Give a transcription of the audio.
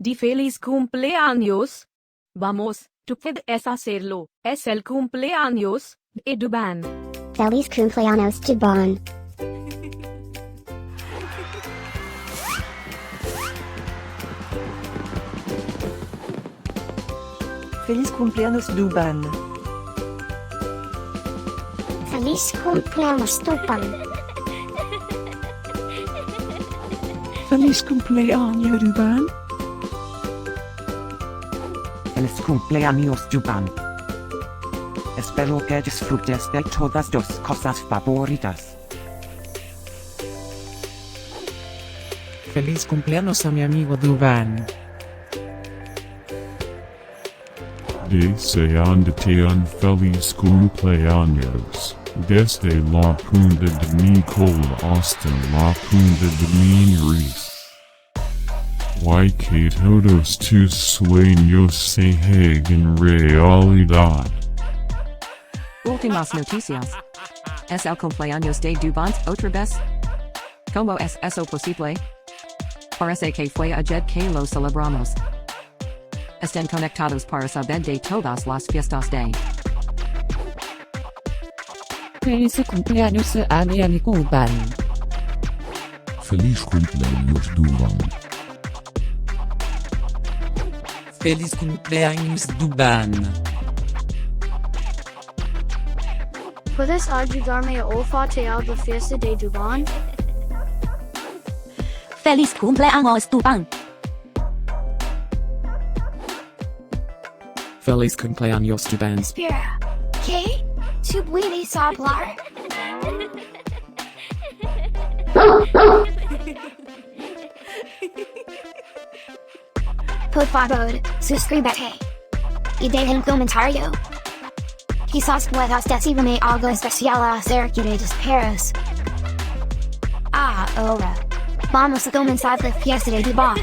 di feliz cumpleaños. Vamos, tú puedes hacerlo. Es el cumpleaños de Duvan. Feliz cumpleaños, Duvan. Feliz cumpleaños, Duvan. Feliz cumpleaños, Duvan. Feliz cumpleaños, Duvan. Feliz cumpleaños, Duvan. Espero que disfrutes de todas tus cosas favoritas. Feliz cumpleaños a mi amigo Duvan. Deseándote un feliz cumpleaños, desde la punta de mi cola hasta la punta de mi nariz. Que todos tus sueños se hagan realidad. Últimas noticias. Es el cumpleaños de Duvan. Otra vez. ¿Cómo es eso posible? Parece que fue ayer que lo celebramos. Estén conectados para saber de todas las fiestas de. Feliz cumpleaños a mi amigo Duvan. Feliz cumpleaños, Duvan. Feliz cumpleaños, Duvan. ¿Puedes ayudarme a olfatear la fiesta de Duvan? Feliz cumpleaños, Duvan. Feliz cumpleaños, Duvan. Espera, ¿qué? ¿Tú puedes hablar? Por favor, suscríbete. Y deja un comentario. Quizás puedas decirme algo especial acerca de los perros. Ahora, vamos a comenzar la fiesta de Duvan.